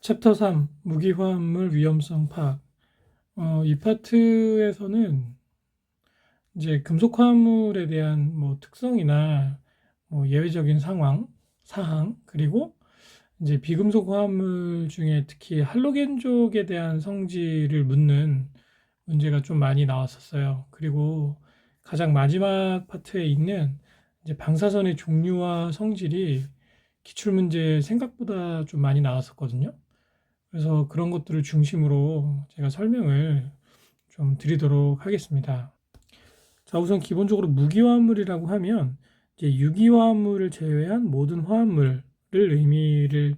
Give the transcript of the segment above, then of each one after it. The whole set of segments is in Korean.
챕터 3 무기화합물 위험성 파악. 이 파트에서는 이제 금속화합물에 대한 뭐 특성이나 뭐 예외적인 상황, 사항, 그리고 이제 비금속 화합물 중에 특히 할로겐족에 대한 성질을 묻는 문제가 좀 많이 나왔었어요. 그리고 가장 마지막 파트에 있는 이제 방사선의 종류와 성질이 기출문제 생각보다 좀 많이 나왔었거든요. 그래서 그런 것들을 중심으로 제가 설명을 좀 드리도록 하겠습니다. 자, 우선 기본적으로 무기화합물이라고 하면 이제 유기화합물을 제외한 모든 화합물을 의미를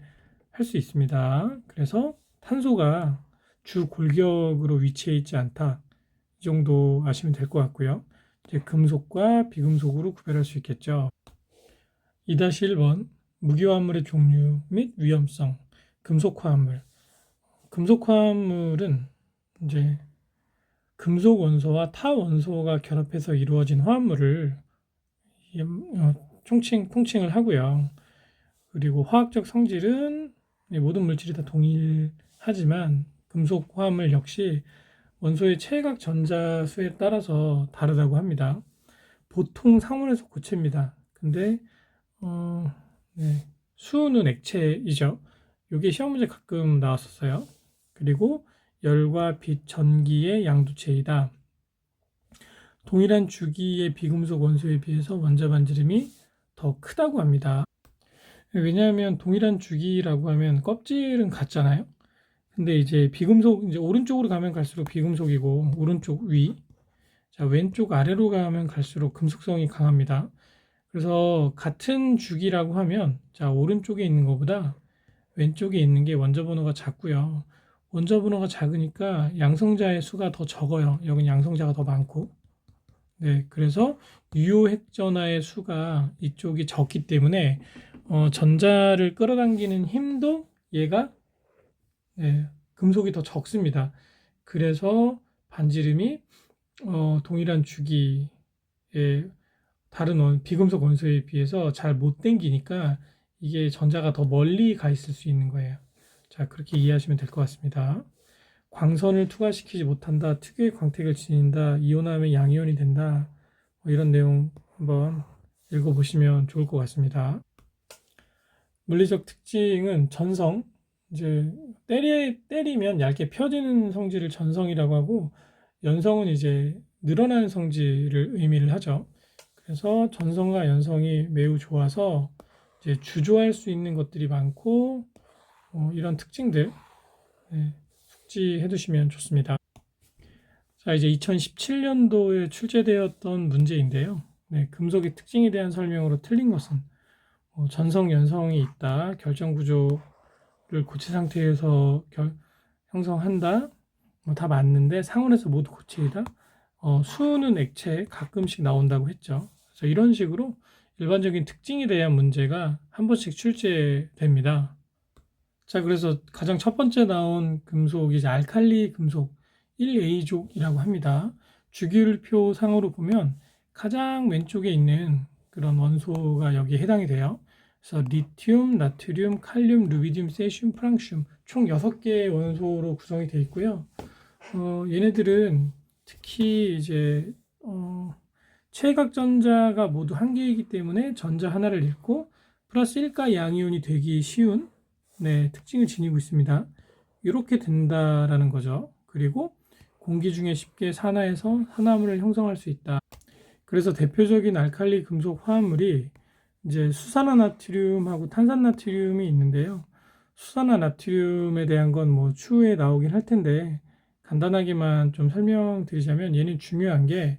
할 수 있습니다. 그래서 탄소가 주 골격으로 위치해 있지 않다. 이 정도 아시면 될 것 같고요. 이제 금속과 비금속으로 구별할 수 있겠죠. 2-1번 무기화합물의 종류 및 위험성. 금속화합물. 금속화합물은 이제 금속 원소와 타 원소가 결합해서 이루어진 화합물을 통칭을 하고요. 그리고 화학적 성질은 모든 물질이 다 동일하지만 금속 화합물 역시 원소의 체각 전자수에 따라서 다르다고 합니다. 보통 상온에서 고체입니다. 근데 네, 수은 액체이죠. 이게 시험 문제 가끔 나왔었어요. 그리고 열과 빛, 전기의 양도체이다. 동일한 주기의 비금속 원소에 비해서 원자 반지름이 더 크다고 합니다. 왜냐하면 동일한 주기라고 하면 껍질은 같잖아요. 근데 이제 비금속, 이제 오른쪽으로 가면 갈수록 비금속이고, 오른쪽 위, 자, 왼쪽 아래로 가면 갈수록 금속성이 강합니다. 그래서 같은 주기라고 하면, 자, 오른쪽에 있는 것보다 왼쪽에 있는 게 원자 번호가 작고요. 원자 번호가 작으니까 양성자의 수가 더 적어요. 여긴 양성자가 더 많고. 네, 그래서 유효핵전화의 수가 이쪽이 적기 때문에 전자를 끌어당기는 힘도 얘가 네, 금속이 더 적습니다. 그래서 반지름이 동일한 주기의 다른 비금속 원소에 비해서 잘 못 당기니까 이게 전자가 더 멀리 가 있을 수 있는 거예요. 자, 그렇게 이해하시면 될 것 같습니다. 광선을 투과시키지 못한다, 특유의 광택을 지닌다, 이온하면 양이온이 된다, 뭐 이런 내용 한번 읽어보시면 좋을 것 같습니다. 물리적 특징은 전성, 이제 때리면 얇게 펴지는 성질을 전성이라고 하고, 연성은 이제 늘어나는 성질을 의미를 하죠. 그래서 전성과 연성이 매우 좋아서 이제 주조할 수 있는 것들이 많고, 이런 특징들 네, 숙지해 두시면 좋습니다. 자, 이제 2017년도에 출제되었던 문제인데요. 네, 금속의 특징에 대한 설명으로 틀린 것은 전성, 연성이 있다. 결정 구조를 고체 상태에서 형성한다. 다 맞는데 상온에서 모두 고체이다. 수은 액체 가끔씩 나온다고 했죠. 그래서 이런 식으로 일반적인 특징에 대한 문제가 한 번씩 출제됩니다. 자, 그래서 가장 첫 번째 나온 금속이 이제 알칼리 금속 1A족이라고 합니다. 주기율표 상으로 보면 가장 왼쪽에 있는 그런 원소가 여기에 해당이 돼요. 그래서 리튬, 나트륨, 칼륨, 루비디움, 세슘, 프랑슘 총 6개의 원소로 구성이 되어 있고요. 얘네들은 특히 이제 최각 전자가 모두 한 개이기 때문에 전자 하나를 잃고 플러스 1가 양이온이 되기 쉬운 네, 특징을 지니고 있습니다. 이렇게 된다라는 거죠. 그리고 공기 중에 쉽게 산화해서 산화물을 형성할 수 있다. 그래서 대표적인 알칼리 금속 화합물이 이제 수산화나트륨하고 탄산나트륨이 있는데요. 수산화나트륨에 대한 건 뭐 추후에 나오긴 할 텐데 간단하게만 좀 설명드리자면 얘는 중요한 게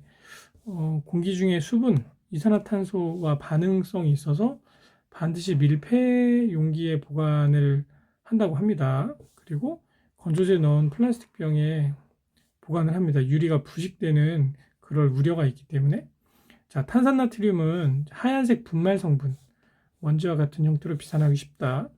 공기 중에 수분, 이산화탄소와 반응성이 있어서 반드시 밀폐 용기에 보관을 한다고 합니다. 그리고 건조제 넣은 플라스틱 병에 보관을 합니다. 유리가 부식되는 그럴 우려가 있기 때문에. 자, 탄산나트륨은 하얀색 분말 성분, 원자와 같은 형태로 비산하기 쉽다.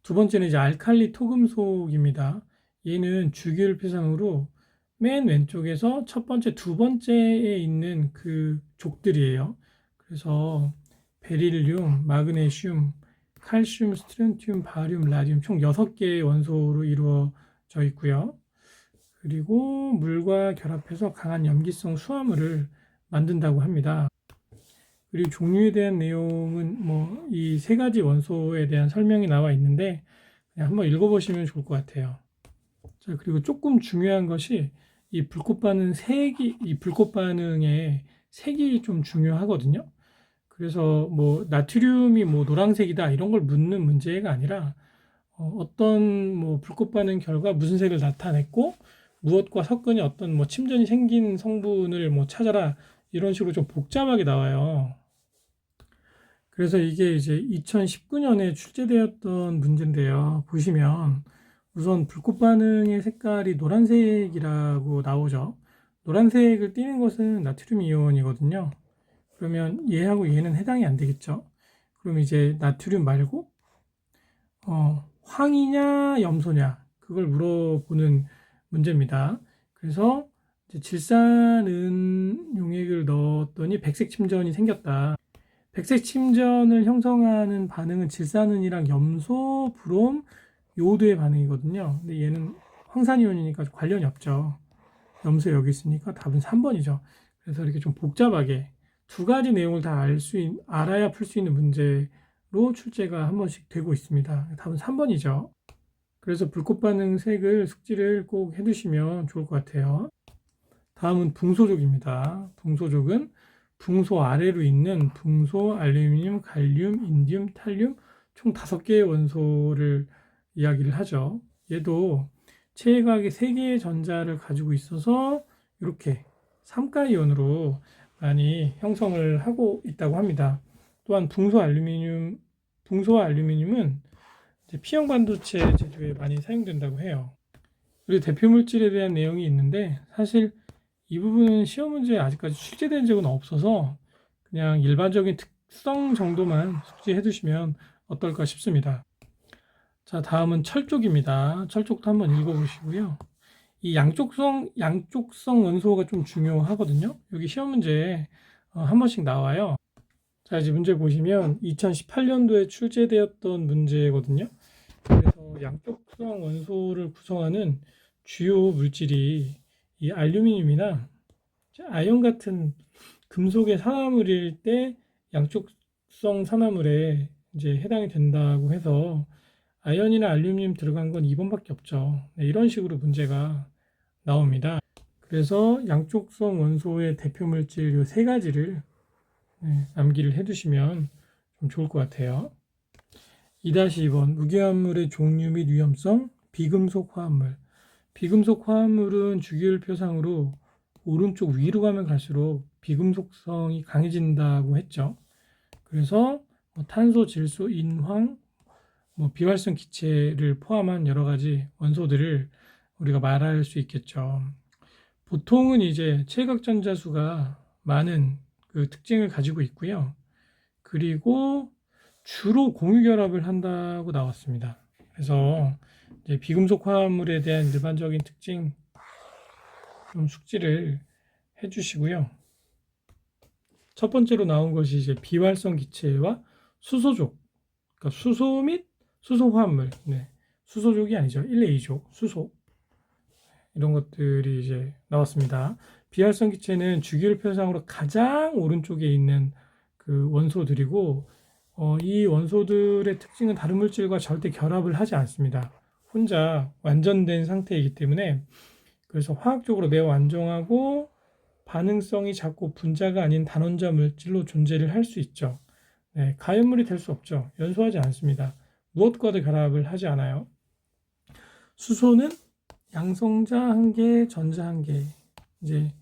두 번째는 이제 알칼리 토금속입니다. 얘는 주기율표상으로 맨 왼쪽에서 첫 번째, 두 번째에 있는 그 족들이에요. 그래서 베릴륨, 마그네슘, 칼슘, 스트론튬, 바륨, 라듐 총 6개의 원소로 이루어져 있고요. 그리고 물과 결합해서 강한 염기성 수화물을 만든다고 합니다. 그리고 종류에 대한 내용은 뭐 이 세 가지 원소에 대한 설명이 나와 있는데 그냥 한번 읽어보시면 좋을 것 같아요. 자, 그리고 조금 중요한 것이 이 불꽃 반응 색이, 이 불꽃 반응의 색이 좀 중요하거든요. 그래서 뭐 나트륨이 뭐 노란색이다 이런 걸 묻는 문제가 아니라 어떤 뭐 불꽃 반응 결과 무슨 색을 나타냈고 무엇과 섞으니 어떤 뭐 침전이 생긴 성분을 뭐 찾아라 이런 식으로 좀 복잡하게 나와요. 그래서 이게 이제 2019년에 출제되었던 문제인데요. 보시면 우선 불꽃 반응의 색깔이 노란색이라고 나오죠. 노란색을 띠는 것은 나트륨 이온이거든요. 그러면 얘하고 얘는 해당이 안 되겠죠. 그럼 이제 나트륨 말고 황이냐 염소냐 그걸 물어보는 문제입니다. 그래서 이제 질산은 용액을 넣었더니 백색 침전이 생겼다. 백색 침전을 형성하는 반응은 질산은이랑 염소, 브롬, 요오드의 반응이거든요. 근데 얘는 황산이온이니까 관련이 없죠. 염소 여기 있으니까 답은 3번이죠. 그래서 이렇게 좀 복잡하게 두 가지 내용을 다 알아야 풀 수 있는 문제로 출제가 한 번씩 되고 있습니다. 답은 3번이죠. 그래서 불꽃 반응 색을 숙지를 꼭 해두시면 좋을 것 같아요. 다음은 붕소족입니다. 붕소족은 붕소 아래로 있는 붕소, 알루미늄, 갈륨, 인듐, 탈륨 총 5개의 원소를 이야기를 하죠. 얘도 체외곽에 3개의 전자를 가지고 있어서 이렇게 삼가이온으로 많이 형성을 하고 있다고 합니다. 또한 붕소와 알루미늄은 P형 반도체 제조에 많이 사용된다고 해요. 그리고 대표 물질에 대한 내용이 있는데 사실 이 부분은 시험 문제에 아직까지 출제된 적은 없어서 그냥 일반적인 특성 정도만 숙지해 두시면 어떨까 싶습니다. 자, 다음은 철쪽입니다. 철쪽도 한번 읽어보시고요. 이 양쪽성 원소가 좀 중요하거든요. 여기 시험 문제에 한 번씩 나와요. 자, 이제 문제 보시면 2018년도에 출제되었던 문제거든요. 그래서 양쪽성 원소를 구성하는 주요 물질이 이 알루미늄이나 아연 같은 금속의 산화물일 때 양쪽성 산화물에 이제 해당이 된다고 해서 아연이나 알루미늄 들어간 건 2번밖에 없죠. 네, 이런 식으로 문제가 나옵니다. 그래서 양쪽성 원소의 대표 물질 이 세 가지를 암기를 해두시면 좀 좋을 것 같아요. 2-2번 무기화합물의 종류 및 위험성 비금속 화합물. 비금속 화합물은 주기율표상으로 오른쪽 위로 가면 갈수록 비금속성이 강해진다고 했죠. 그래서 뭐 탄소, 질소, 인황, 뭐 비활성 기체를 포함한 여러 가지 원소들을 우리가 말할 수 있겠죠. 보통은 이제 체각전자수가 많은 그 특징을 가지고 있고요. 그리고 주로 공유결합을 한다고 나왔습니다. 그래서 이제 비금속 화합물에 대한 일반적인 특징 좀 숙지를 해주시고요. 첫 번째로 나온 것이 이제 비활성 기체와 수소족, 그러니까 수소 및 수소 화합물, 수소족이 아니죠. 1, 2족, 수소 이런 것들이 이제 나왔습니다. 비활성 기체는 주기율표상으로 가장 오른쪽에 있는 그 원소들이고 이 원소들의 특징은 다른 물질과 절대 결합을 하지 않습니다. 혼자 완전된 상태이기 때문에 그래서 화학적으로 매우 안정하고 반응성이 작고 분자가 아닌 단원자 물질로 존재를 할 수 있죠. 가연물이 될 수 없죠. 연소하지 않습니다. 무엇과도 결합을 하지 않아요. 수소는 양성자 1개, 전자 1개. 이제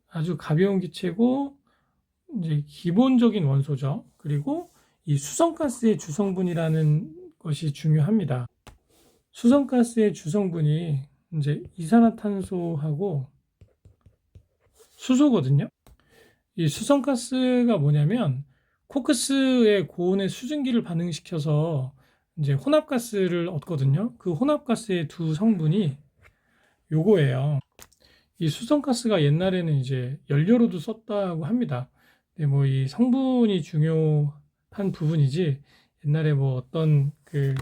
아주 가벼운 기체고 이제 기본적인 원소죠. 그리고 이 수성가스의 주성분이라는 것이 중요합니다. 수성가스의 주성분이 이제 이산화탄소하고 수소거든요. 이 수성가스가 뭐냐면 코크스의 고온의 수증기를 반응시켜서 이제 혼합가스를 얻거든요. 그 혼합가스의 두 성분이 요거예요. 이 수성가스가 옛날에는 이제 연료로도 썼다고 합니다. 근데 뭐 이 성분이 중요한 부분이지 옛날에 뭐 어떤 그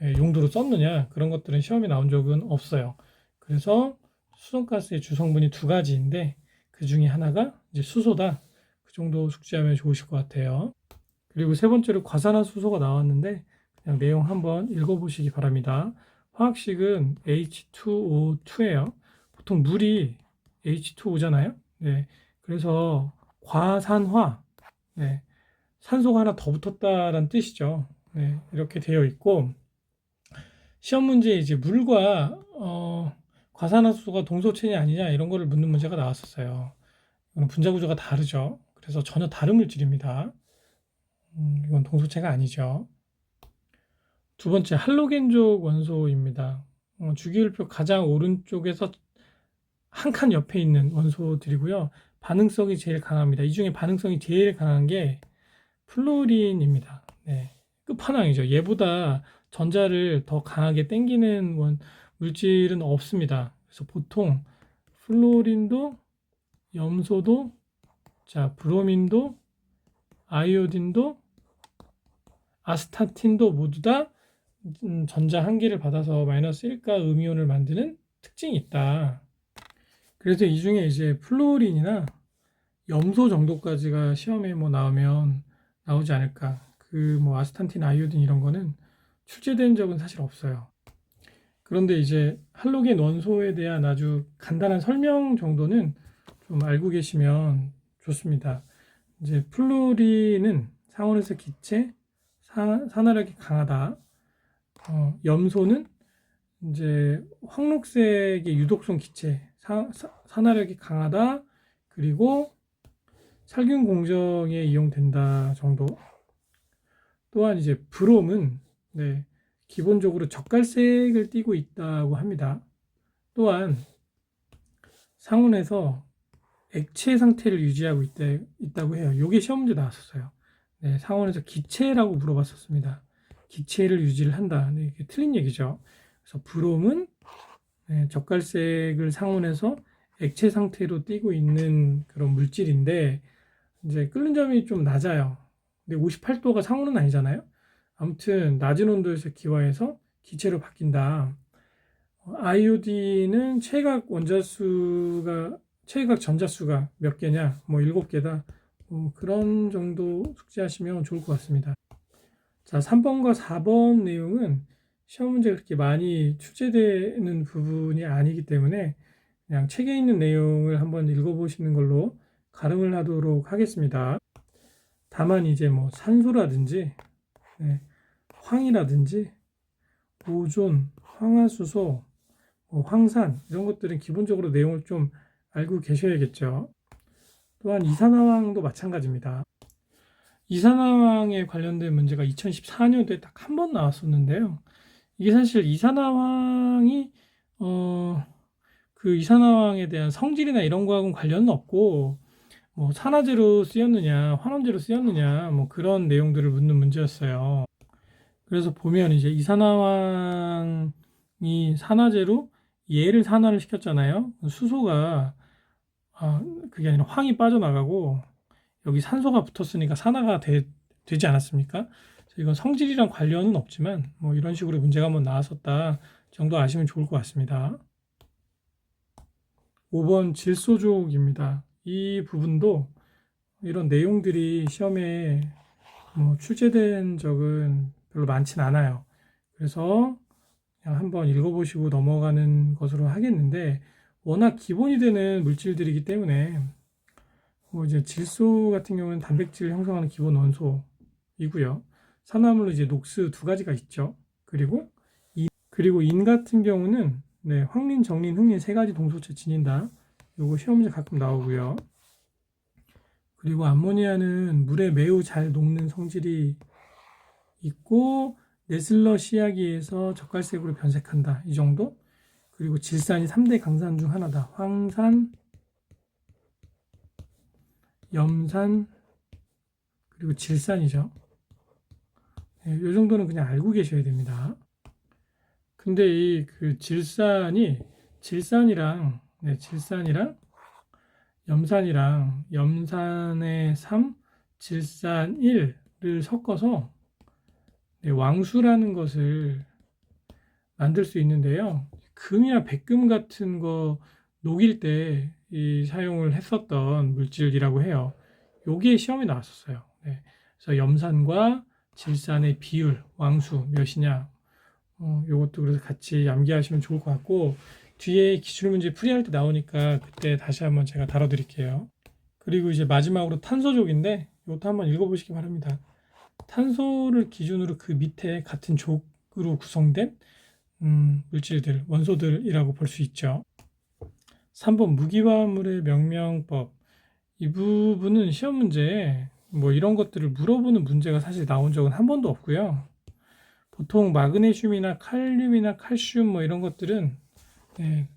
용도로 썼느냐 그런 것들은 시험에 나온 적은 없어요. 그래서 수성가스의 주성분이 두 가지인데 그 중에 하나가 이제 수소다. 그 정도 숙지하면 좋으실 것 같아요. 그리고 세 번째로 과산화수소가 나왔는데 그냥 내용 한번 읽어보시기 바랍니다. 화학식은 H2O2예요. 보통 물이 H2O잖아요. 네, 그래서 과산화, 네, 산소가 하나 더 붙었다라는 뜻이죠. 네, 이렇게 되어 있고 시험 문제에 이제 물과 과산화수소가 동소체냐 아니냐 이런 거를 묻는 문제가 나왔었어요. 이건 분자 구조가 다르죠. 그래서 전혀 다른 물질입니다. 이건 동소체가 아니죠. 두 번째, 할로겐족 원소입니다. 주기율표 가장 오른쪽에서 한 칸 옆에 있는 원소들이고요. 반응성이 제일 강합니다. 이 중에 반응성이 제일 강한 게 플로린입니다. 네, 끝판왕이죠. 얘보다 전자를 더 강하게 당기는 물질은 없습니다. 그래서 보통 플로린도, 염소도, 자, 브로민도, 아이오딘도, 아스타틴도 모두 다 전자 한 개를 받아서 마이너스 1가 음이온을 만드는 특징이 있다. 그래서 이 중에 이제 플로린이나 염소 정도까지가 시험에 뭐 나오면 나오지 않을까. 그 뭐 아스탄틴, 아이오딘 이런 거는 출제된 적은 사실 없어요. 그런데 이제 할로겐 원소에 대한 아주 간단한 설명 정도는 좀 알고 계시면 좋습니다. 이제 플로린은 상온에서 기체, 산화력이 강하다. 염소는 이제 황록색의 유독성 기체, 산화력이 강하다. 그리고 살균 공정에 이용된다 정도. 또한 이제 브롬은 네, 기본적으로 젓갈색을 띠고 있다고 합니다. 또한 상온에서 액체 상태를 유지하고 있다고 해요. 이게 시험 문제 나왔었어요. 네, 상온에서 기체라고 물어봤었습니다. 기체를 유지를 한다. 네, 이게 틀린 얘기죠. 그래서 브롬은 네, 젓갈색을 상온에서 액체 상태로 띠고 있는 그런 물질인데 이제 끓는 점이 좀 낮아요. 근데 58도가 상온은 아니잖아요. 아무튼 낮은 온도에서 기화해서 기체로 바뀐다. 아이오딘은 최각 전자수가 몇 개냐? 뭐 7개다. 그런 정도 숙지하시면 좋을 것 같습니다. 자, 3번과 4번 내용은 시험 문제 그렇게 많이 출제되는 부분이 아니기 때문에 그냥 책에 있는 내용을 한번 읽어보시는 걸로 가름을 하도록 하겠습니다. 다만 이제 뭐 산소라든지 네, 황이라든지 오존, 황화수소, 황산 이런 것들은 기본적으로 내용을 좀 알고 계셔야겠죠. 또한 이산화황도 마찬가지입니다. 이산화황에 관련된 문제가 2014년도에 딱 한 번 나왔었는데요. 이게 사실 이산화황이 그 이산화황에 대한 성질이나 이런 거하고는 관련은 없고 뭐 산화제로 쓰였느냐, 환원제로 쓰였느냐, 뭐 그런 내용들을 묻는 문제였어요. 그래서 보면 이제 이산화황이 산화제로 얘를 산화를 시켰잖아요. 수소가 그게 아니라 황이 빠져나가고 여기 산소가 붙었으니까 산화가 되지 않았습니까? 이건 성질이랑 관련은 없지만 뭐 이런 식으로 문제가 한번 나왔었다 정도 아시면 좋을 것 같습니다. 5번 질소족입니다. 이 부분도 이런 내용들이 시험에 뭐 출제된 적은 별로 많진 않아요. 그래서 그냥 한번 읽어보시고 넘어가는 것으로 하겠는데 워낙 기본이 되는 물질들이기 때문에 뭐 이제 질소 같은 경우는 단백질 형성하는 기본 원소이고요. 산화물로 이제 녹스 두 가지가 있죠. 그리고 인 같은 경우는 네, 황린, 정린, 흑린 세 가지 동소체 지닌다. 요거 시험 문제 가끔 나오고요. 그리고 암모니아는 물에 매우 잘 녹는 성질이 있고 네슬러 시야기에서 젓갈색으로 변색한다. 이 정도? 그리고 질산이 3대 강산 중 하나다. 황산, 염산, 그리고 질산이죠. 네, 이 정도는 그냥 알고 계셔야 됩니다. 근데 이 그 질산이랑 염산의 3, 질산 1을 섞어서 네, 왕수라는 것을 만들 수 있는데요. 금이나 백금 같은 거 녹일 때 사용을 했었던 물질이라고 해요. 요게 시험에 나왔었어요. 네, 그래서 염산과 질산의 비율, 왕수 몇이냐, 요것도 그래서 같이 암기하시면 좋을 것 같고, 뒤에 기출문제 풀이할 때 나오니까 그때 다시 한번 제가 다뤄드릴게요. 그리고 이제 마지막으로 탄소족인데 이것도 한번 읽어보시기 바랍니다. 탄소를 기준으로 그 밑에 같은 족으로 구성된 물질들, 원소들이라고 볼 수 있죠. 3번 무기화합물의 명명법. 이 부분은 시험 문제에 뭐 이런 것들을 물어보는 문제가 사실 나온 적은 한 번도 없고요. 보통 마그네슘이나 칼륨이나 칼슘 뭐 이런 것들은 네,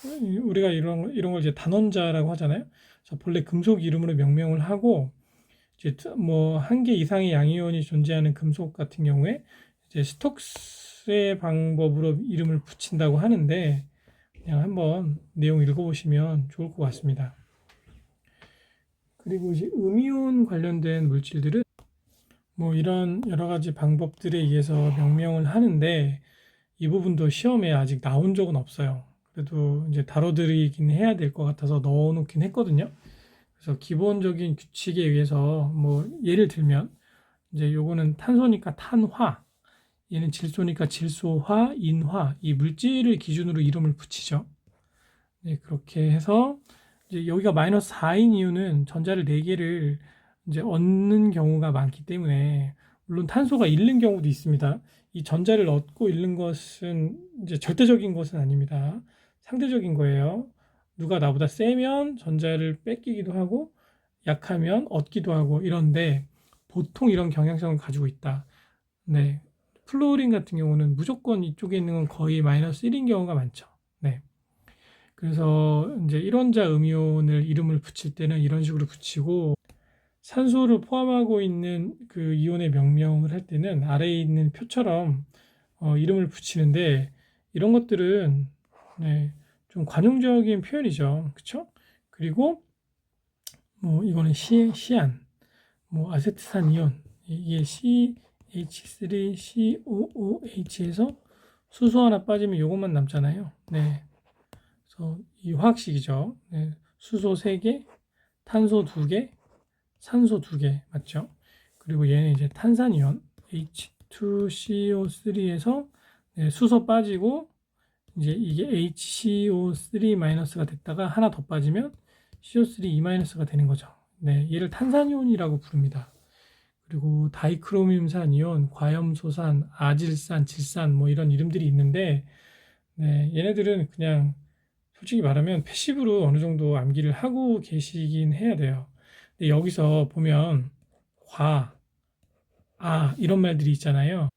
우리가 이런 걸 이제 단원자라고 하잖아요. 그래서 본래 금속 이름으로 명명을 하고 이제 뭐 한 개 이상의 양이온이 존재하는 금속 같은 경우에 이제 스톡스의 방법으로 이름을 붙인다고 하는데 그냥 한번 내용 읽어보시면 좋을 것 같습니다. 그리고 이제 음이온 관련된 물질들은 뭐 이런 여러 가지 방법들에 의해서 명명을 하는데 이 부분도 시험에 아직 나온 적은 없어요. 그래도 이제 다뤄드리긴 해야 될 것 같아서 넣어놓긴 했거든요. 그래서 기본적인 규칙에 의해서 뭐 예를 들면 이제 요거는 탄소니까 탄화, 얘는 질소니까 질소화, 인화 이 물질을 기준으로 이름을 붙이죠. 네, 그렇게 해서 이제 여기가 마이너스 4인 이유는 전자를 4개를 이제 얻는 경우가 많기 때문에 물론 탄소가 잃는 경우도 있습니다. 이 전자를 얻고 잃는 것은 이제 절대적인 것은 아닙니다. 상대적인 거예요. 누가 나보다 세면 전자를 뺏기기도 하고 약하면 얻기도 하고 이런데 보통 이런 경향성을 가지고 있다. 네. 플로린 같은 경우는 무조건 이쪽에 있는 건 거의 마이너스 1인 경우가 많죠. 네. 그래서 이제 1원자 음이온을 이름을 붙일 때는 이런 식으로 붙이고 산소를 포함하고 있는 그 이온의 명명을 할 때는 아래에 있는 표처럼 이름을 붙이는데 이런 것들은 네, 좀 관용적인 표현이죠. 그쵸? 그리고 뭐 이거는 시안, 뭐 아세트산 이온 이게 CH3COOH에서 수소 하나 빠지면 이것만 남잖아요. 네. 그래서 이 화학식이죠. 네. 수소 3개, 탄소 2개, 산소 2개 맞죠? 그리고 얘는 이제 탄산이온 H2CO3에서 네, 수소 빠지고 이제 이게 HCO3-가 됐다가 하나 더 빠지면 CO3-가 되는 거죠. 네, 얘를 탄산이온이라고 부릅니다. 그리고 다이크로뮴산 이온, 과염소산, 아질산, 질산 뭐 이런 이름들이 있는데 네, 얘네들은 그냥 솔직히 말하면 패시브로 어느 정도 암기를 하고 계시긴 해야 돼요. 근데 여기서 보면 이런 말들이 있잖아요.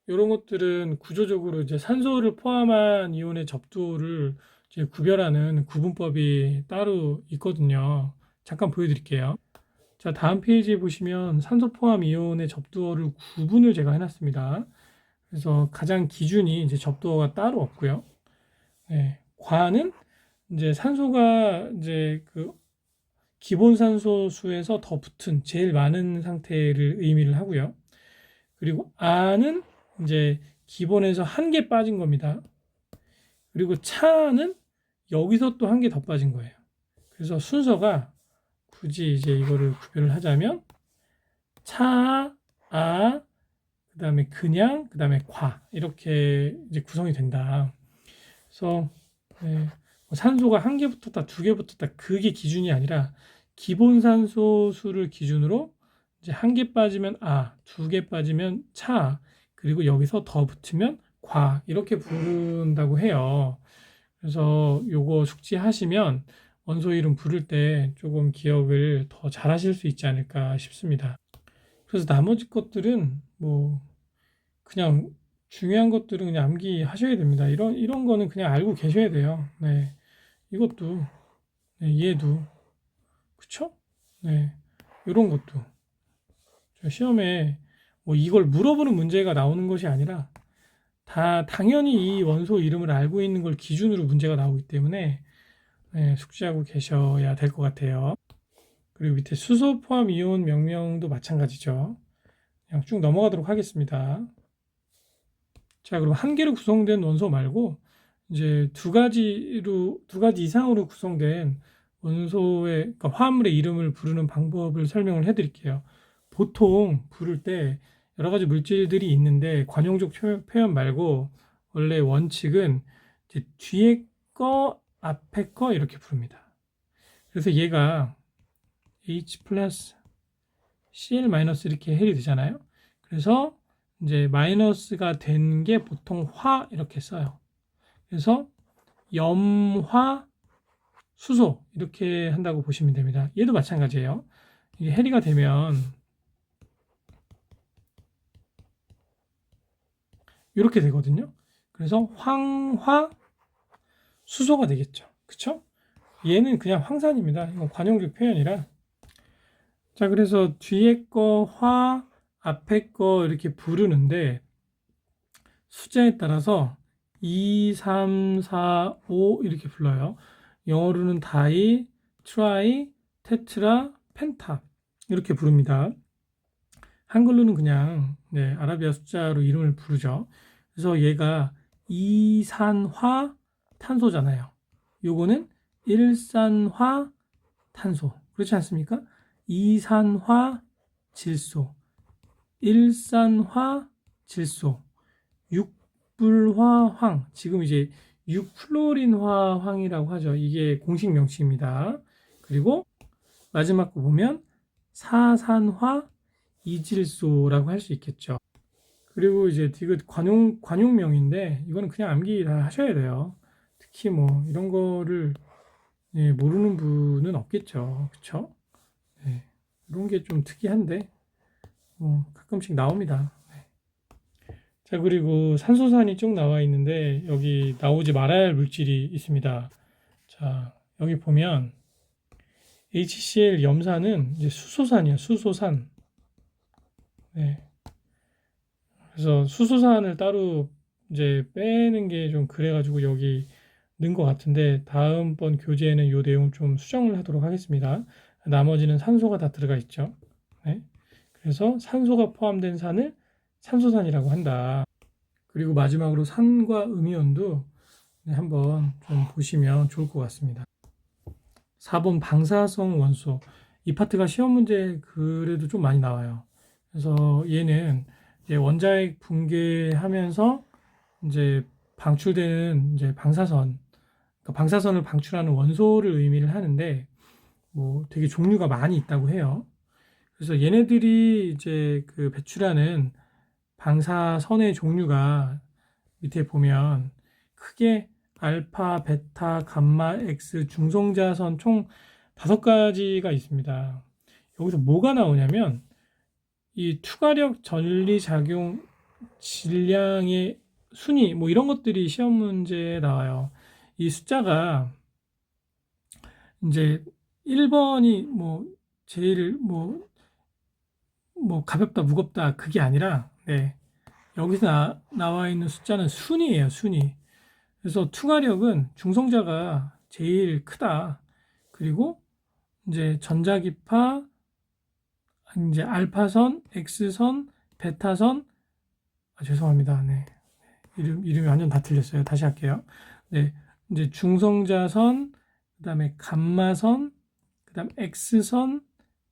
이런 것들은 구조적으로 이제 산소를 포함한 이온의 접두를 이제 구별하는 구분법이 따로 있거든요. 잠깐 보여드릴게요. 자, 다음 페이지에 보시면 산소 포함 이온의 접두어를 구분을 제가 해놨습니다. 그래서 가장 기준이 이제 접두어가 따로 없고요. 네, 과는 이제 산소가 이제 그 기본 산소 수에서 더 붙은 제일 많은 상태를 의미를 하고요. 그리고 아는 이제 기본에서 한 개 빠진 겁니다. 그리고 차는 여기서 또 한 개 더 빠진 거예요. 그래서 순서가 굳이 이제 이거를 구별을 하자면 차, 그 다음에 그냥, 그 다음에 과 이렇게 이제 구성이 된다. 그래서 네, 산소가 한 개 붙었다, 2개 붙었다 그게 기준이 아니라 기본 산소 수를 기준으로 이제 한 개 빠지면 2개 빠지면 차, 그리고 여기서 더 붙으면 과 이렇게 부른다고 해요. 그래서 요거 숙지하시면 원소 이름 부를 때 조금 기억을 더 잘하실 수 있지 않을까 싶습니다. 그래서 나머지 것들은 뭐 그냥 중요한 것들은 그냥 암기하셔야 됩니다. 이런 거는 그냥 알고 계셔야 돼요. 네. 이것도 네, 얘도 그쵸? 네. 이런 것도 시험에 뭐 이걸 물어보는 문제가 나오는 것이 아니라 다 당연히 이 원소 이름을 알고 있는 걸 기준으로 문제가 나오기 때문에 네, 숙지하고 계셔야 될 것 같아요. 그리고 밑에 수소 포함 이온 명명도 마찬가지죠. 그냥 쭉 넘어가도록 하겠습니다. 자, 그럼 한 개로 구성된 원소 말고 이제 두 가지 이상으로 구성된 원소의 그러니까 화합물의 이름을 부르는 방법을 설명을 해드릴게요. 보통 부를 때 여러 가지 물질들이 있는데 관용적 표현 말고 원래 원칙은 이제 뒤에 거, 앞에 거 이렇게 부릅니다. 그래서 얘가 H 플러스 Cl 마이너스 이렇게 해리 되잖아요. 그래서 이제 마이너스가 된 게 보통 화 이렇게 써요. 그래서 염화 수소 이렇게 한다고 보시면 됩니다. 얘도 마찬가지예요. 이게 해리가 되면 이렇게 되거든요. 그래서 황화 수소가 되겠죠. 그쵸? 얘는 그냥 황산입니다. 이건 관용적 표현이라. 자, 그래서 뒤에 거 화, 앞에 거 이렇게 부르는데 숫자에 따라서 2, 3, 4, 5 이렇게 불러요. 영어로는 다이, 트라이, 테트라, 펜타 이렇게 부릅니다. 한글로는 그냥 아라비아 숫자로 이름을 부르죠. 그래서 얘가 이산화 탄소잖아요. 요거는 일산화 탄소. 그렇지 않습니까? 이산화 질소, 일산화 질소, 육불화 황. 지금 이제 6플로린화 황이라고 하죠. 이게 공식 명칭입니다. 그리고 마지막 거 보면 사산화 이질소라고 할 수 있겠죠. 그리고 이제 이거 관용명인데 이거는 그냥 암기 다 하셔야 돼요. 특히 뭐 이런 거를 모르는 분은 없겠죠. 그쵸? 네, 이런 게 좀 특이한데 가끔씩 나옵니다. 네. 자, 그리고 산소산이 쭉 나와 있는데 여기 나오지 말아야 할 물질이 있습니다. 자, 여기 보면 HCl 염산은 이제 수소산이에요. 수소산. 네. 그래서 수소산을 따로 이제 빼는 게 좀 그래가지고 여기 넣은 것 같은데 다음번 교재에는 이 내용 좀 수정을 하도록 하겠습니다. 나머지는 산소가 다 들어가 있죠. 네. 그래서 산소가 포함된 산을 산소산이라고 한다. 그리고 마지막으로 산과 음이온도 한번 좀 보시면 좋을 것 같습니다. 4번 방사성 원소. 이 파트가 시험 문제 그래도 좀 많이 나와요. 그래서 얘는 이제 원자핵 붕괴하면서 이제 방출되는 이제 방사선, 그러니까 방사선을 방출하는 원소를 의미를 하는데 뭐 되게 종류가 많이 있다고 해요. 그래서 얘네들이 이제 그 배출하는 방사선의 종류가 밑에 보면 크게 알파, 베타, 감마, X 중성자선 총 5가지가 있습니다. 여기서 뭐가 나오냐면 이 투과력 전리작용 질량의 순위 뭐 이런 것들이 시험 문제에 나와요. 이 숫자가 이제 1번이 뭐 제일 뭐 가볍다 무겁다 그게 아니라 여기서 나와 있는 숫자는 순위예요. 순위. 그래서 투과력은 중성자가 제일 크다. 그리고 이제 전자기파, 이제 알파선, X선, 베타선, 죄송합니다. 네. 이름이 완전 다 틀렸어요. 다시 할게요. 네. 이제 중성자선, 그 다음에 감마선, 그 다음 X선,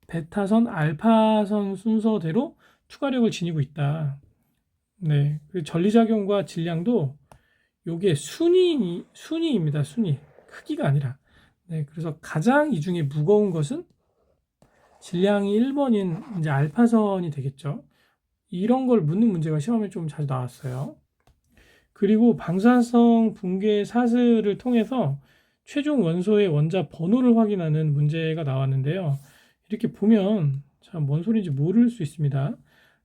베타선, 알파선 순서대로 투과력을 지니고 있다. 네. 그 전리작용과 질량도 요게 순위입니다. 순위. 크기가 아니라. 네. 그래서 가장 이 중에 무거운 것은 질량이 1번인 이제 알파선이 되겠죠. 이런 걸 묻는 문제가 시험에 좀 자주 나왔어요. 그리고 방사성 붕괴 사슬을 통해서 최종 원소의 원자 번호를 확인하는 문제가 나왔는데요. 이렇게 보면 참 뭔 소리인지 모를 수 있습니다.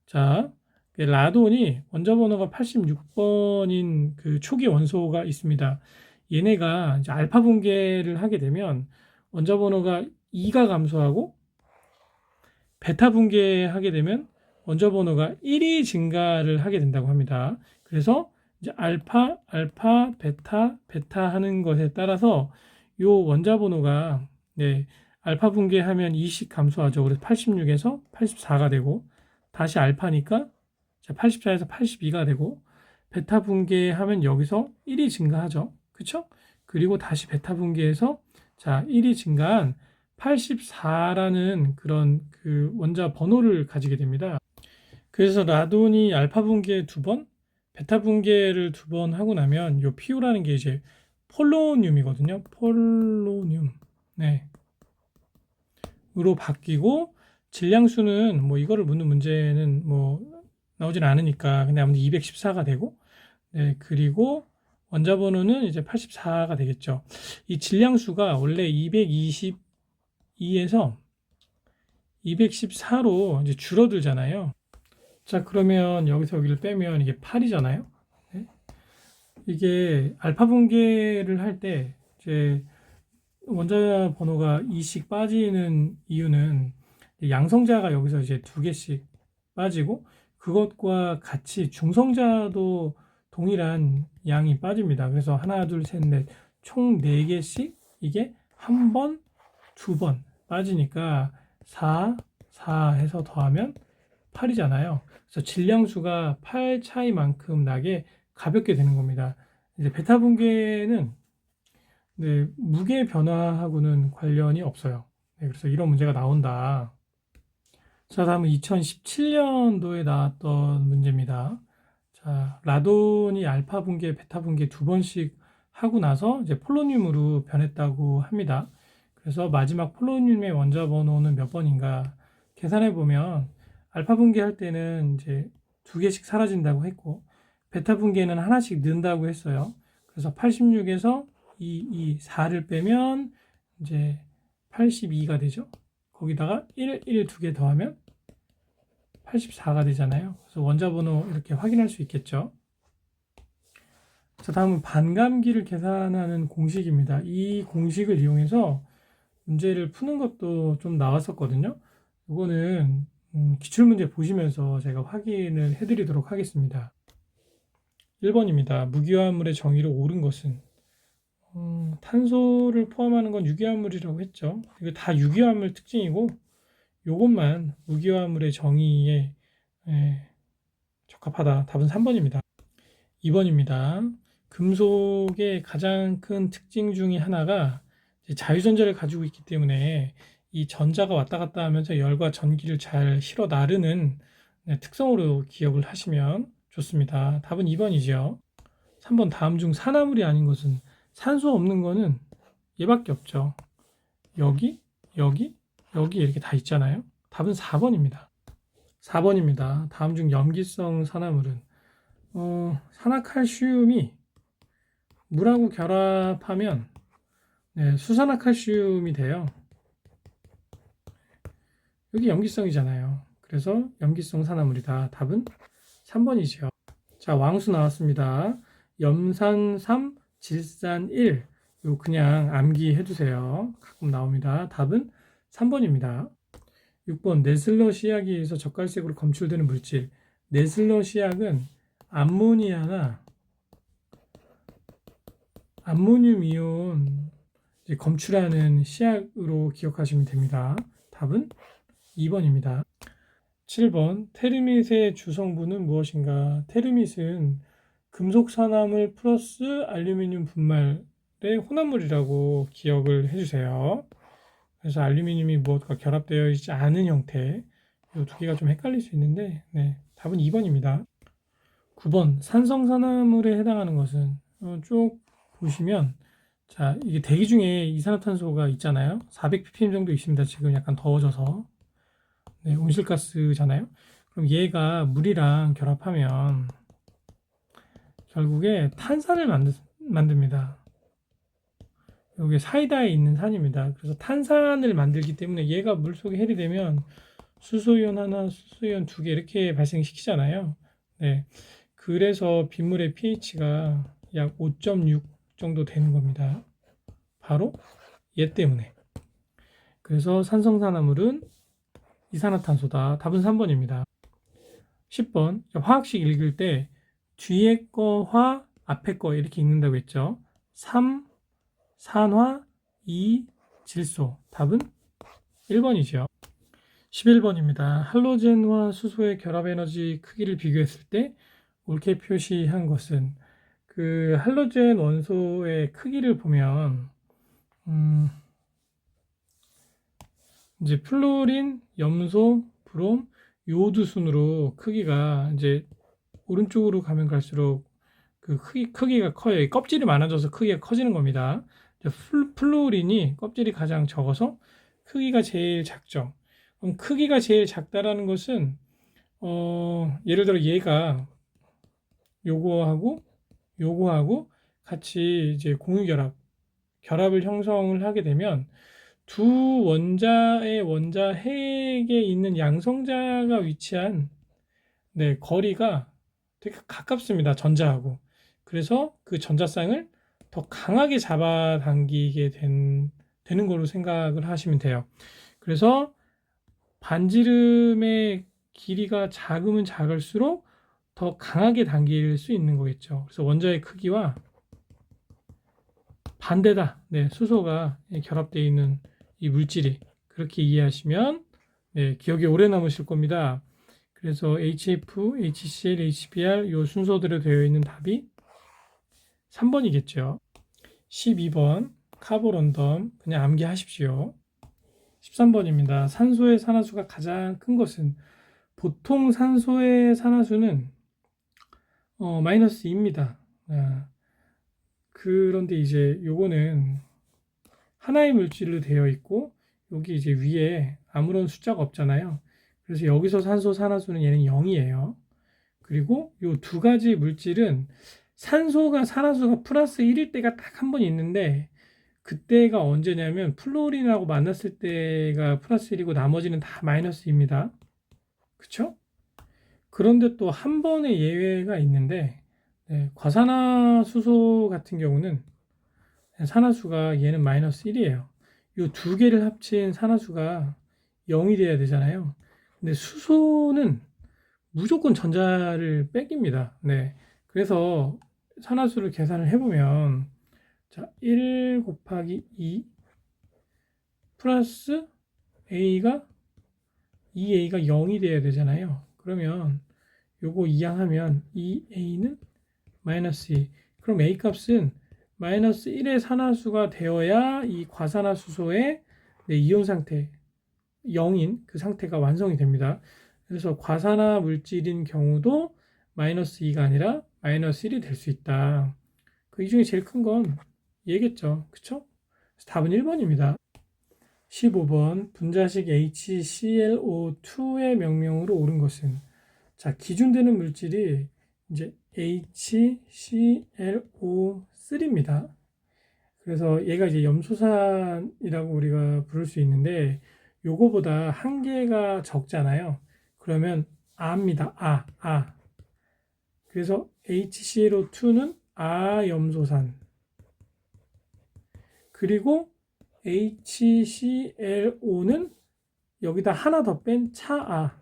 자, 라돈이 원자 번호가 86번인 그 초기 원소가 있습니다. 얘네가 이제 알파 붕괴를 하게 되면 원자 번호가 2가 감소하고 베타 붕괴하게 되면 원자 번호가 1이 증가를 하게 된다고 합니다. 그래서 이제 알파, 베타 하는 것에 따라서 요 원자 번호가 알파 붕괴하면 2씩 감소하죠. 그래서 86에서 84가 되고 다시 알파니까 84에서 82가 되고 베타 분계하면 여기서 1이 증가하죠. 그쵸? 그리고 다시 베타 분계해서 1이 증가한 84라는 그런 그 원자 번호를 가지게 됩니다. 그래서 라돈이 알파 분계 2번, 베타 분계를 2번 하고 나면 요 PO라는 게 이제 폴로늄이거든요. 폴로늄. 네. 으로 바뀌고 질량수는 뭐 이거를 묻는 문제는 뭐 나오진 않으니까 근데 아무튼 214가 되고 네, 그리고 원자 번호는 이제 84가 되겠죠. 이 질량수가 원래 222에서 214로 이제 줄어들잖아요. 자, 그러면 여기서 여기를 빼면 이게 8이잖아요. 네? 이게 알파 분계를 할 때 이제 원자 번호가 2씩 빠지는 이유는 양성자가 여기서 이제 2개씩 빠지고 그것과 같이 중성자도 동일한 양이 빠집니다. 그래서 하나, 둘, 셋, 넷, 총 4개씩 이게 한 번, 2번 빠지니까 4, 4 해서 더하면 8이잖아요. 그래서 질량수가 8 차이만큼 나게 가볍게 되는 겁니다. 이제 베타 분계는 네, 무게 변화하고는 관련이 없어요. 네, 그래서 이런 문제가 나온다. 자, 다음은 2017년도에 나왔던 문제입니다. 자, 라돈이 알파 분계, 베타 분계 2번씩 하고 나서 이제 폴로늄으로 변했다고 합니다. 그래서 마지막 폴로늄의 원자 번호는 몇 번인가 계산해 보면 알파 분계 할 때는 이제 2개씩 사라진다고 했고 베타 분계는 하나씩 는다고 했어요. 그래서 86에서 4를 빼면 이제 82가 되죠. 거기다가 1, 2개 더하면 84가 되잖아요. 그래서 원자 번호 이렇게 확인할 수 있겠죠. 자, 다음은 반감기를 계산하는 공식입니다. 이 공식을 이용해서 문제를 푸는 것도 좀 나왔었거든요. 이거는 기출문제 보시면서 제가 확인을 해드리도록 하겠습니다. 1번입니다. 무기화합물의 정의로 옳은 것은 탄소를 포함하는 건 유기화합물이라고 했죠. 이거 다 유기화합물 특징이고 이것만 무기화합물의 정의에 적합하다. 답은 3번입니다. 2번입니다. 금속의 가장 큰 특징 중에 하나가 자유전자를 가지고 있기 때문에 이 전자가 왔다 갔다 하면서 열과 전기를 잘 실어 나르는 특성으로 기억을 하시면 좋습니다. 답은 2번이죠. 3번 다음 중 산화물이 아닌 것은 산소 없는 거는 얘밖에 없죠. 여기, 여기, 여기 이렇게 다 있잖아요. 답은 4번입니다. 4번입니다. 다음 중 염기성 산화물은 산화칼슘이 물하고 결합하면 수산화칼슘이 돼요. 여기 염기성이잖아요. 그래서 염기성 산화물이다. 답은 3번이죠. 자, 왕수 나왔습니다. 염산 3, 질산 1. 요 그냥 암기해 두세요. 가끔 나옵니다. 답은 3번입니다. 6번 네슬러 시약에 의해서 젓갈색으로 검출되는 물질. 네슬러 시약은 암모니아나 암모늄 이온 검출하는 시약으로 기억하시면 됩니다. 답은 2번입니다. 7번 테르밋의 주성분은 무엇인가? 테르밋은 금속산화물 플러스 알루미늄 분말의 혼합물이라고 기억을 해주세요. 그래서 알루미늄이 무엇과 결합되어 있지 않은 형태, 이 두 개가 좀 헷갈릴 수 있는데 답은 2번입니다. 9번 산성산화물에 해당하는 것은 쭉 보시면 자, 이게 대기 중에 이산화탄소가 있잖아요. 400ppm 정도 있습니다. 지금 약간 더워져서 온실가스잖아요. 그럼 얘가 물이랑 결합하면 결국에 탄산을 만듭니다. 여기 사이다에 있는 산입니다. 그래서 탄산을 만들기 때문에 얘가 물속에 해리되면 수소이온 하나, 수소이온 2개 이렇게 발생시키잖아요. 네. 그래서 빗물의 pH가 약 5.6 정도 되는 겁니다. 바로 얘 때문에. 그래서 산성산화물은 이산화탄소다. 답은 3번입니다. 10번 화학식 읽을 때 뒤에 거 화, 앞에 거 이렇게 읽는다고 했죠. 3, 산화, 2, 질소. 답은 1번이죠. 11번입니다. 할로젠과 수소의 결합 에너지 크기를 비교했을 때 옳게 표시한 것은 그 할로젠 원소의 크기를 보면 이제 플로린, 염소, 브롬, 요오드 순으로 크기가 이제 오른쪽으로 가면 갈수록 그 크기가 커요. 껍질이 많아져서 크기가 커지는 겁니다. 플로린이 껍질이 가장 적어서 크기가 제일 작죠. 그럼 크기가 제일 작다라는 것은 예를 들어 얘가 요거하고 같이 이제 결합을 형성을 하게 되면 두 원자의 원자 핵에 있는 양성자가 위치한 거리가 되게 가깝습니다. 전자하고. 그래서 그 전자쌍을 더 강하게 잡아당기게 되는 거로 생각을 하시면 돼요. 그래서 반지름의 길이가 작으면 작을수록 더 강하게 당길 수 있는 거겠죠. 그래서 원자의 크기와 반대다. 수소가 결합되어 있는 이 물질이 그렇게 이해하시면 기억에 오래 남으실 겁니다. 그래서 HF, HCl, HBr 요 순서대로 되어 있는 답이 3번이겠죠. 12번 카보런덤 그냥 암기하십시오. 13번입니다. 산소의 산화수가 가장 큰 것은 보통 산소의 산화수는 마이너스 2입니다. 그런데 이제 요거는 하나의 물질로 되어 있고 여기 이제 위에 아무런 숫자가 없잖아요. 그래서 여기서 산소 산화수는 얘는 0이에요. 그리고 요 두 가지 물질은 산화수가 플러스 1일 때가 딱 한 번 있는데 그때가 언제냐면 플로린하고 만났을 때가 플러스 1이고 나머지는 다 마이너스 2입니다. 그쵸? 그런데 또 한 번의 예외가 있는데 과산화수소 같은 경우는 산화수가 얘는 마이너스 1이에요. 이 두 개를 합친 산화수가 0이 돼야 되잖아요. 근데 수소는 무조건 전자를 뺏깁니다. 그래서 산화수를 계산을 해보면 자, 1 곱하기 2 플러스 A가 2A가 0이 돼야 되잖아요. 그러면 요거 이항하면 2A는 마이너스 2. 그럼 A 값은 마이너스 1의 산화수가 되어야 이 과산화수소의 이온 상태 0인 그 상태가 완성이 됩니다. 그래서 과산화 물질인 경우도 마이너스 2가 아니라 마이너스 1이 될 수 있다. 이 중에 제일 큰 건 얘겠죠. 그쵸? 답은 1번입니다. 15번 분자식 HClO2의 명명으로 옳은 것은 자 기준되는 물질이 이제 HClO3입니다. 그래서 얘가 이제 염소산이라고 우리가 부를 수 있는데 요거보다 한 개가 적잖아요. 그러면 아입니다. 아. 그래서 HClO2는 아염소산. 그리고 HClO는 여기다 하나 더 뺀 차아.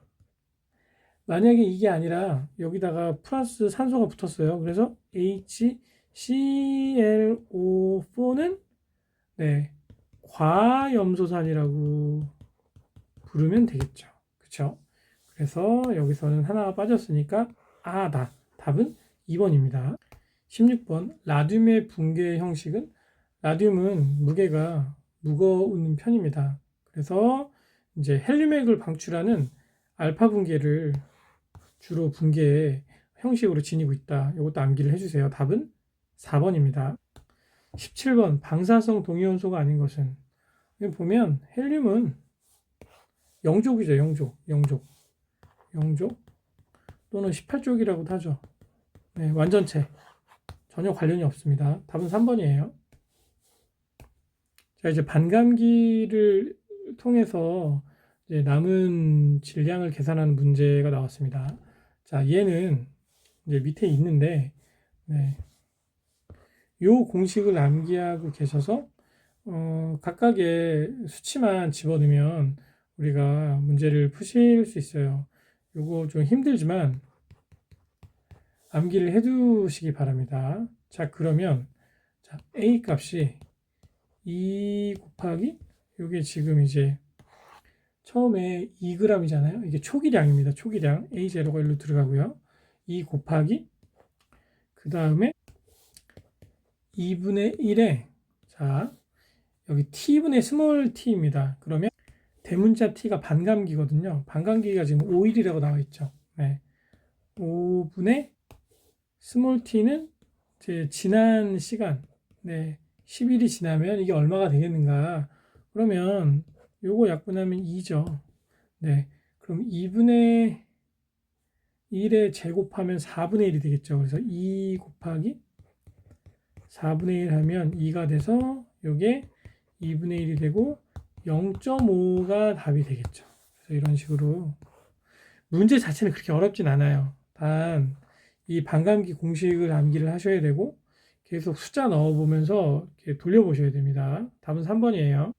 만약에 이게 아니라 여기다가 플러스 산소가 붙었어요. 그래서 HClO4는 과염소산이라고 부르면 되겠죠. 그쵸? 그래서 여기서는 하나가 빠졌으니까 아다. 답은 2번입니다. 16번 라듐의 붕괴 형식은 라듐은 무게가 무거운 편입니다. 그래서 이제 헬륨액을 방출하는 알파 붕괴를 주로 붕괴 형식으로 지니고 있다. 이것도 암기를 해주세요. 답은 4번입니다. 17번 방사성 동위원소가 아닌 것은 여기 보면 헬륨은 영족이죠. 영족 또는 18족이라고도 하죠. 완전체 전혀 관련이 없습니다. 답은 3번이에요. 자, 이제 반감기를 통해서 이제 남은 질량을 계산하는 문제가 나왔습니다. 자, 얘는 이제 밑에 있는데, 요 공식을 암기하고 계셔서, 각각의 수치만 집어넣으면 우리가 문제를 푸실 수 있어요. 요거 좀 힘들지만 암기를 해두시기 바랍니다. 자, 그러면, 자, A 값이 2 곱하기, 요게 지금 이제 처음에 2g이잖아요. 이게 초기량입니다. 초기량. A0가 일로 들어가고요. 2 곱하기 그 다음에 2분의 1에 자 여기 t분의 스몰 t입니다. 그러면 대문자 t가 반감기거든요. 반감기가 지금 5일이라고 나와 있죠. 네. 5분의 스몰 t는 이제 지난 시간, 네, 10일이 지나면 이게 얼마가 되겠는가? 그러면 요거 약분하면 2죠. 네, 그럼 2분의 1에 제곱하면 4분의 1이 되겠죠. 그래서 2 곱하기 4분의 1 하면 2가 돼서 요게 2분의 1이 되고 0.5가 답이 되겠죠. 그래서 이런 식으로 문제 자체는 그렇게 어렵진 않아요. 단 이 반감기 공식을 암기를 하셔야 되고 계속 숫자 넣어보면서 이렇게 돌려보셔야 됩니다. 답은 3번이에요.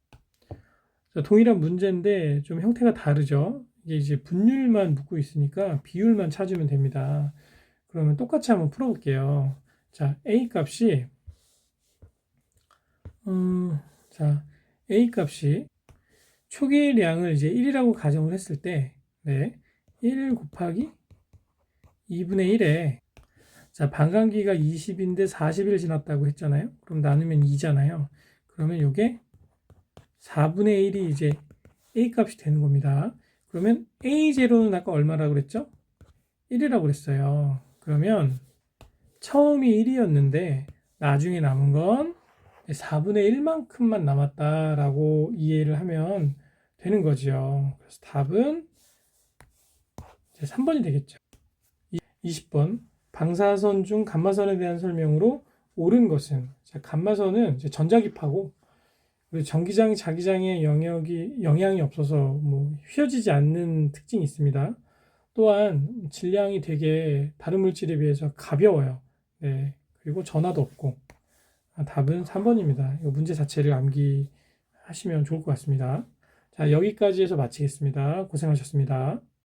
자, 동일한 문제인데 좀 형태가 다르죠. 이게 이제 분율만 묻고 있으니까 비율만 찾으면 됩니다. 그러면 똑같이 한번 풀어볼게요. 자, A 값이 자, A 값이 초기량을 이제 1이라고 가정을 했을 때, 네, 1 곱하기 2분의 1에 자, 반감기가 20인데 40일 지났다고 했잖아요. 그럼 나누면 2잖아요. 그러면 이게 4분의 1이 이제 A 값이 되는 겁니다. 그러면 A0는 아까 얼마라고 그랬죠? 1이라고 그랬어요. 그러면 처음이 1이었는데 나중에 남은 건 4분의 1만큼만 남았다라고 이해를 하면 되는 거죠. 그래서 답은 이제 3번이 되겠죠. 20번 방사선 중 감마선에 대한 설명으로 옳은 것은 자, 감마선은 이제 전자기파고 그리고 전기장, 자기장의 영향이 없어서 뭐 휘어지지 않는 특징이 있습니다. 또한 질량이 되게 다른 물질에 비해서 가벼워요. 네, 그리고 전하도 없고 답은 3번입니다. 이 문제 자체를 암기하시면 좋을 것 같습니다. 자, 여기까지 해서 마치겠습니다. 고생하셨습니다.